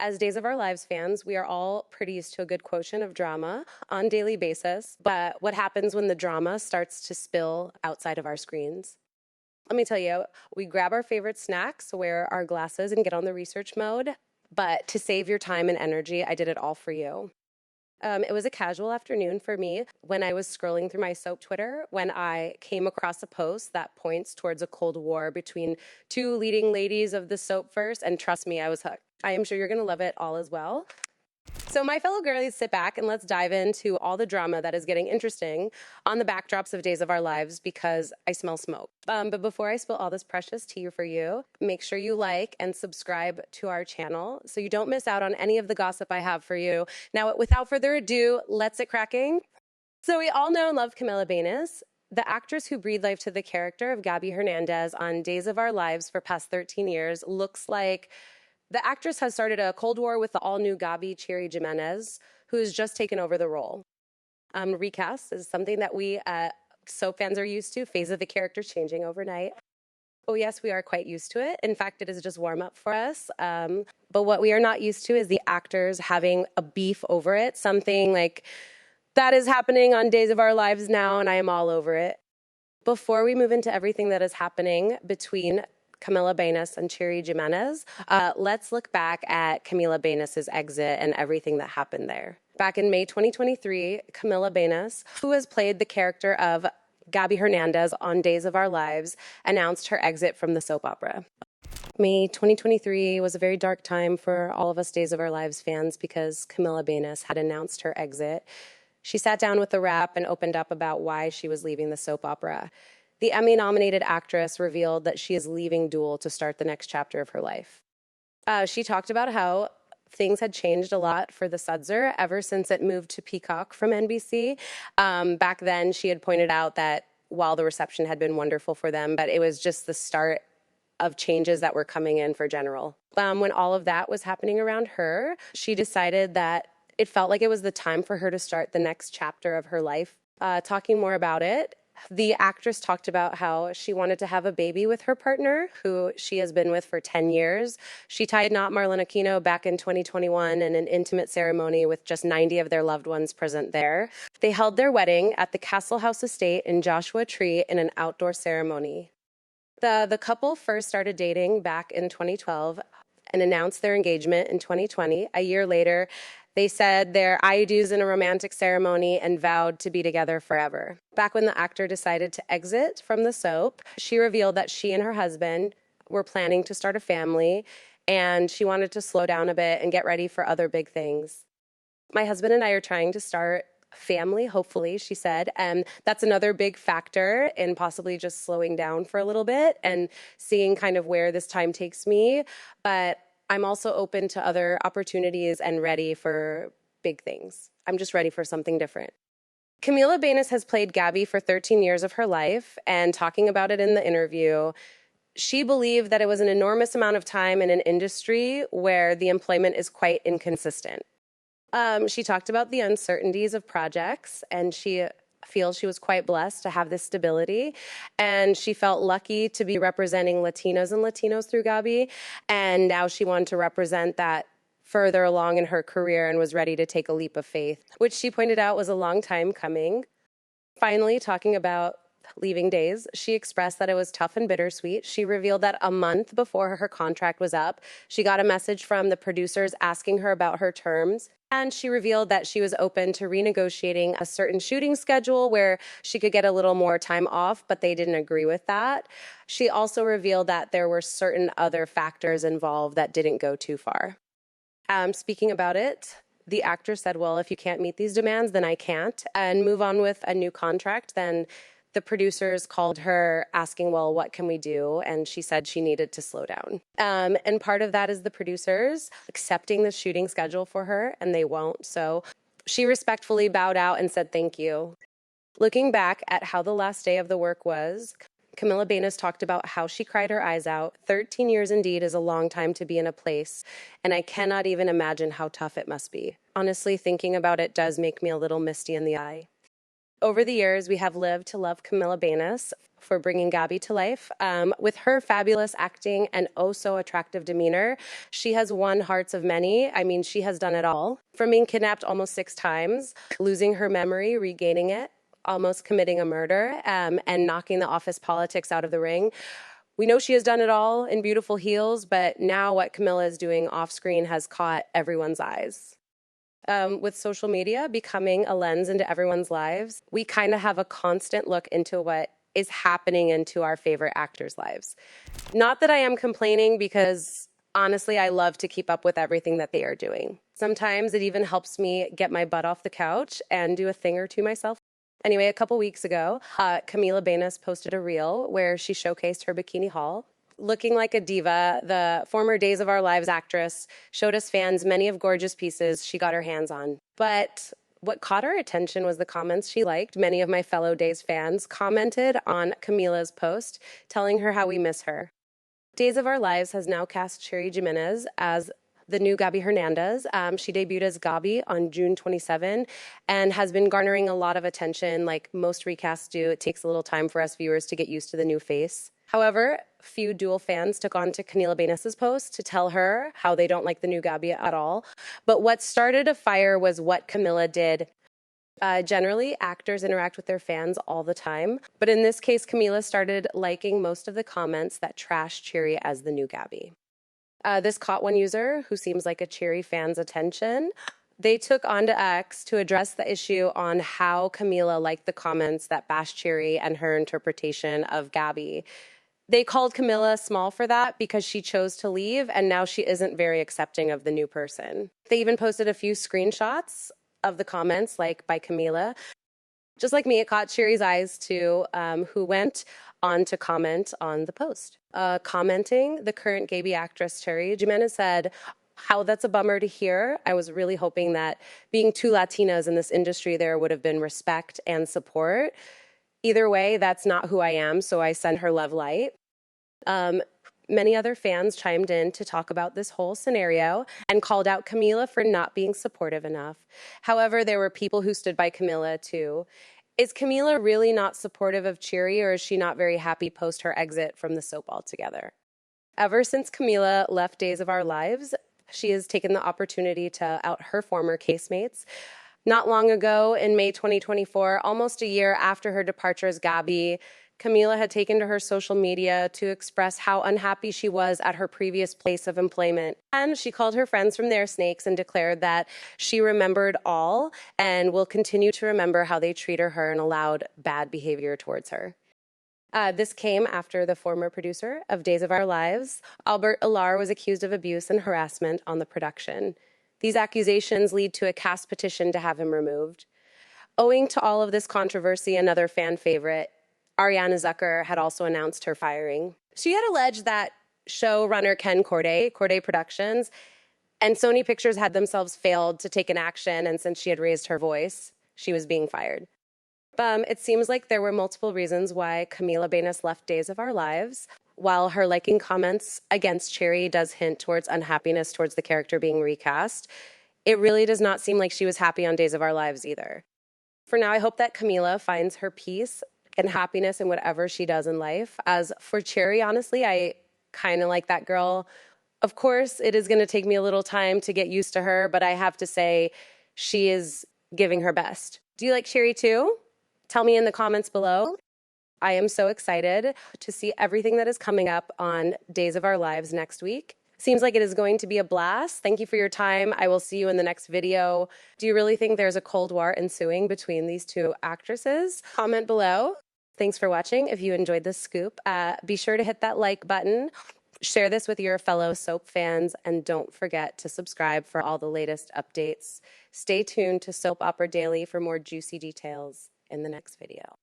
As Days of Our Lives fans, we are all pretty used to a good quotient of drama on a daily basis. But what happens when the drama starts to spill outside of our screens? Let me tell you, we grab our favorite snacks, wear our glasses, and get on the research mode. But to save your time and energy, I did it all for you. It was a casual afternoon for me when I was scrolling through my soap Twitter when I came across a post that points towards a Cold War between two leading ladies of the soap verse, and trust me, I was hooked. I am sure you're going to love it all as well. So, my fellow girlies, sit back and let's dive into all the drama that is getting interesting on the backdrops of Days of Our Lives because I smell smoke. But before I spill all this precious tea for you, make sure you like and subscribe to our channel so you don't miss out on any of the gossip I have for you. Now, without further ado, let's get cracking. So, we all know and love Camila Banus, the actress who breathed life to the character of Gabi Hernandez on Days of Our Lives for past 13 years. Looks like the actress has started a Cold War with the all-new Gabi Cherie Jimenez, who has just taken over the role. Recast is something that we soap fans are used to, phase of the character changing overnight. Oh yes, we are quite used to it. In fact, it is just warm up for us. But what we are not used to is the actors having a beef over it, something like that is happening on Days of Our Lives now, and I am all over it. Before we move into everything that is happening between Camila Banus and Cherie Jimenez, let's look back at Camila Banus's exit and everything that happened there. Back in May 2023, Camila Banus, who has played the character of Gabi Hernandez on Days of Our Lives, announced her exit from the soap opera. May 2023 was a very dark time for all of us Days of Our Lives fans because Camila Banus had announced her exit. She sat down with the Wrap and opened up about why she was leaving the soap opera. The Emmy-nominated actress revealed that she is leaving Duel to start the next chapter of her life. She talked about how things had changed a lot for the Sudzer ever since it moved to Peacock from NBC. Back then, she had pointed out that while the reception had been wonderful for them, but it was just the start of changes that were coming in for General. When all of that was happening around her, she decided that it felt like it was the time for her to start the next chapter of her life. Talking more about it, the actress talked about how she wanted to have a baby with her partner, who she has been with for 10 years. She tied knot Marlon Aquino back in 2021 in an intimate ceremony with just 90 of their loved ones present there. They held their wedding at the Castle House Estate in Joshua Tree in an outdoor ceremony. The couple first started dating back in 2012 and announced their engagement in 2020. A year later, they said their I do's in a romantic ceremony and vowed to be together forever. Back when the actor decided to exit from the soap, she revealed that she and her husband were planning to start a family, and she wanted to slow down a bit and get ready for other big things. My husband and I are trying to start family, hopefully, she said, and that's another big factor in possibly just slowing down for a little bit and seeing kind of where this time takes me. But I'm also open to other opportunities and ready for big things. I'm just ready for something different. Camila Banus has played Gabi for 13 years of her life, and talking about it in the interview, she believed that it was an enormous amount of time in an industry where the employment is quite inconsistent. She talked about the uncertainties of projects, and she feels she was quite blessed to have this stability, and she felt lucky to be representing Latinas and Latinos through Gabi, and now she wanted to represent that further along in her career and was ready to take a leap of faith, which she pointed out was a long time coming. Finally, talking about leaving Days, she expressed that it was tough and bittersweet. She revealed that a month before her contract was up, she got a message from the producers asking her about her terms. And she revealed that she was open to renegotiating a certain shooting schedule where she could get a little more time off, but they didn't agree with that. She also revealed that there were certain other factors involved that didn't go too far. Speaking about it, the actor said, well, if you can't meet these demands, then I can't, and move on with a new contract. Then the producers called her asking, well, what can we do? And she said she needed to slow down. And part of that is the producers accepting the shooting schedule for her, and they won't. So she respectfully bowed out and said thank you. Looking back at how the last day of the work was, Camila Banus talked about how she cried her eyes out. 13 years indeed is a long time to be in a place, and I cannot even imagine how tough it must be. Honestly, thinking about it does make me a little misty in the eye. Over the years, we have lived to love Camila Banus for bringing Gabi to life. With her fabulous acting and oh so attractive demeanor, she has won hearts of many. I mean, she has done it all. From being kidnapped almost 6 times, losing her memory, regaining it, almost committing a murder, and knocking the office politics out of the ring. We know she has done it all in beautiful heels, but now what Camila is doing off screen has caught everyone's eyes. With social media becoming a lens into everyone's lives, we kind of have a constant look into what is happening into our favorite actors' lives. Not that I am complaining, because honestly, I love to keep up with everything that they are doing. Sometimes it even helps me get my butt off the couch and do a thing or two myself. Anyway, a couple weeks ago, Camila Banus posted a reel where she showcased her bikini haul. Looking like a diva, the former Days of Our Lives actress showed us fans many of gorgeous pieces she got her hands on. But what caught our attention was the comments she liked. Many of my fellow Days fans commented on Camila's post, telling her how we miss her. Days of Our Lives has now cast Cherie Jimenez as the new Gabi Hernandez. She debuted as Gabi on June 27 and has been garnering a lot of attention. Like most recasts do, it takes a little time for us viewers to get used to the new face. However, feud dual fans took on to Camila Banus's post to tell her how they don't like the new Gabi at all. But what started a fire was what Camila did. Generally, actors interact with their fans all the time, but in this case, Camila started liking most of the comments that trashed Cherie as the new Gabi. This caught one user, who seems like a Cherie fan's attention. They took onto X to address the issue on how Camila liked the comments that bashed Cherie and her interpretation of Gabi. They called Camila small for that because she chose to leave, and now she isn't very accepting of the new person. They even posted a few screenshots of the comments, like by Camila. Just like me, it caught Cherie's eyes too, who went on to comment on the post. Commenting, the current Gabi actress Cherie Jimenez said, "How that's a bummer to hear. I was really hoping that being two Latinas in this industry, there would have been respect and support. Either way, that's not who I am, so I send her love light." Many other fans chimed in to talk about this whole scenario and called out Camila for not being supportive enough. However, there were people who stood by Camila too. Is Camila really not supportive of Cherie, or is she not very happy post her exit from the soap altogether? Ever since Camila left Days of Our Lives, she has taken the opportunity to out her former casemates. Not long ago, in May 2024, almost a year after her departure as Gabi, Camila had taken to her social media to express how unhappy she was at her previous place of employment. And she called her friends from there snakes and declared that she remembered all and will continue to remember how they treated her and allowed bad behavior towards her. This came after the former producer of Days of Our Lives, Albert Alar, was accused of abuse and harassment on the production. These accusations lead to a cast petition to have him removed. Owing to all of this controversy, another fan favorite, Ariana Zucker, had also announced her firing. She had alleged that showrunner Ken Corday Productions, and Sony Pictures had themselves failed to take an action, and since she had raised her voice, she was being fired. It seems like there were multiple reasons why Camila Banus left Days of Our Lives. While her liking comments against Cherie does hint towards unhappiness towards the character being recast, it really does not seem like she was happy on Days of Our Lives either. For now, I hope that Camila finds her peace and happiness in whatever she does in life. As for Cherie, honestly, I kind of like that girl. Of course, it is going to take me a little time to get used to her, but I have to say she is giving her best. Do you like Cherie too? Tell me in the comments below. I am so excited to see everything that is coming up on Days of Our Lives next week. Seems like it is going to be a blast. Thank you for your time. I will see you in the next video. Do you really think there's a Cold War ensuing between these two actresses? Comment below. Thanks for watching. If you enjoyed this scoop, be sure to hit that like button, share this with your fellow soap fans, and don't forget to subscribe for all the latest updates. Stay tuned to Soap Opera Daily for more juicy details in the next video.